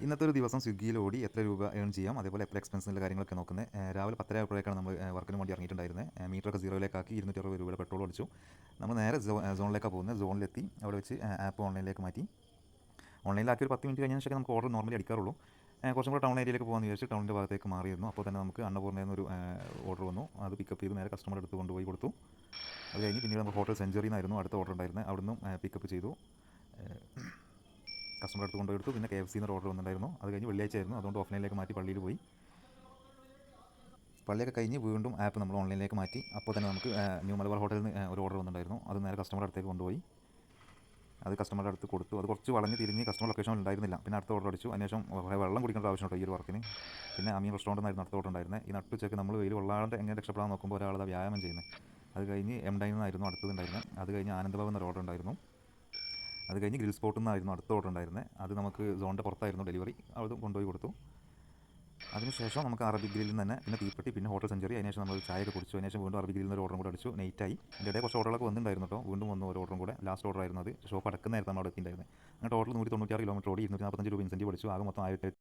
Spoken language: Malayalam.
ഇന്നത്തെ ഒരു ദിവസം സ്വിഗ്ഗിയിൽ ഓടി എത്ര രൂപ ഏൺ ചെയ്യാം, അതേപോലെ എത്ര എക്സ്പെൻസിൻ്റെ കാര്യങ്ങളൊക്കെ നോക്കുന്നത്. രാവിലെ 10:30 ആയപ്പോഴേക്കാണ് നമ്മൾ വർക്കിന് വേണ്ടി ഇറങ്ങിയിട്ടുണ്ടായിരുന്നത്. മീറ്ററൊക്കെ സീറോയിലേക്കാക്കി 260 രൂപയുടെ പെട്രോൾ അടിച്ചു. നമ്മൾ നേരെ സോണിലേക്കാണ് പോകുന്നത്. സോണിലെത്തി അവിടെ വെച്ച് ആപ്പ് ഓൺലൈനിലേക്ക് മാറ്റി. ഓൺലൈനിലാക്കി ഒരു 10 മിനിറ്റ് കഴിഞ്ഞ ശേഷം നമുക്ക് ഓർഡർ നോർമലി അടിക്കാറുള്ളൂ. കുറച്ചും കൂടെ ടൗൺ ഏരിയയിലേക്ക് പോകാമെന്ന് വിചാരിച്ച് ടൗണിൻ്റെ ഭാഗത്തേക്ക് മാറിയിരുന്നു. അപ്പോൾ തന്നെ നമുക്ക് അന്നപൂർണ്ണയിൽ നിന്നൊരു ഓർഡർ വന്നു. അത് പിക്കപ്പ് ചെയ്ത് നേരെ കസ്റ്റമർ അടുത്ത് കൊണ്ടുപോയി കൊടുത്തു. അത് കഴിഞ്ഞ് പിന്നീട് നമുക്ക് ഹോട്ടൽ സെഞ്ചുറി നിന്നായിരുന്നു അടുത്ത ഓർഡർ ഉണ്ടായിരുന്നത്. അവിടുന്ന് പിക്കപ്പ് ചെയ്തു കസ്റ്റമർ അടുത്ത് കൊണ്ടുപോയി കൊടുത്തു. പിന്നെ KFC എന്നൊരു ഓർഡർ വന്നിട്ടുണ്ടായിരുന്നു. അത് കഴിഞ്ഞ് വെള്ളിയാഴ്ച ആയിരുന്നു, അതുകൊണ്ട് ഓഫ്ലൈനിലേക്ക് മാറ്റി പള്ളിയിൽ പോയി. പള്ളിയൊക്കെ കഴിഞ്ഞ് വീണ്ടും ആപ്പ് നമ്മൾ ഓൺലൈനിലേക്ക് മാറ്റി. അപ്പോൾ തന്നെ നമുക്ക് ന്യൂ മലബാർ ഹോട്ടലിൽ നിന്ന് ഒരു ഓർഡർ വന്നിട്ടുണ്ടായിരുന്നു. അത് നേരെ കസ്റ്റമറുടെ അടുത്തേക്ക് കൊണ്ടുപോയി അത് കസ്റ്റമറുടെ അടുത്ത് കൊടുത്തു. അത് കുറച്ച് വളഞ്ഞ് തിരിഞ്ഞ് കസ്റ്റമർ ലൊക്കേഷൻ ഉണ്ടായിരുന്നില്ല. പിന്നെ അടുത്ത ഓർഡർ അടിച്ചു. അതിനുശേഷം വെള്ളം കുടിക്കേണ്ട ആവശ്യമുണ്ടോ ഈ ഒരു വർക്കിന്. പിന്നെ അമീൻ റെസ്റ്റോറൻറ്റിൽ നിന്നായിരുന്നു അടുത്ത ഓർഡർ ഉണ്ടായിരുന്നത്. ഈ നട്ടുച്ചയ്ക്ക് നമ്മൾ വെയിൽ കൊള്ളാണ്ട് എങ്ങനെ രക്ഷപ്പെടാൻ നോക്കുമ്പോൾ ഒരാളത് വ്യായാമം ചെയ്യുന്നത്. അത് കഴിഞ്ഞ് M-Dine നിന്നായിരുന്നു അടുത്തതുണ്ടായിരുന്നത്. അത് കഴിഞ്ഞ് ആനന്ദഭവൻ എന്നൊരു ഓർഡർ ഉണ്ടായിരുന്നു. അത് കഴിഞ്ഞ് ഗ്രിൽ സ്പോട്ടിൽ നിന്നായിരുന്നു അടുത്ത ഓർഡർ ഉണ്ടായിരുന്നത്. അത് നമുക്ക് സോണിൻ്റെ പുറത്തായിരുന്നു ഡെലിവറി. അതും കൊണ്ടുപോയി കൊടുത്തു. അതിനുശേഷം നമുക്ക് അറബിക് ഗ്രില്ലിൽ നിന്ന് തന്നെ പിന്നെ തീപ്പെട്ടി, പിന്നെ ഹോട്ടൽ സെഞ്ചുറി. അതിനുശേഷം നമ്മൾ ചായയൊക്കെ കുടിച്ചു. അതിനുശേഷം വീണ്ടും അറബിക് ഗ്രില്ലിൽ നിന്ന് ഒരു ഓർഡറും കൂടെ അടിച്ചു. നൈറ്റായി. ഇതിൻ്റെ ഇടയിൽ കുറച്ച് ഓർഡറുകളൊക്കെ വന്നിട്ടുണ്ടായിരുന്നു കേട്ടോ. വീണ്ടും വന്നു ഒരു ഓർഡറും കൂടെ. ലാസ്റ്റ് ഓർഡർ ആയിരുന്നു അത്. ഷോപ്പ് അടക്കുന്ന നേരത്താണ് അവിടെ എത്തിയിട്ടുണ്ടായിരുന്നത്. അങ്ങനെ ടോട്ടൽ 196 കിലോമീറ്റർ ഓടി 245 രൂപ ഇൻസെൻറ്റീവ് അടിച്ചു. ആകെ മൊത്തം 1000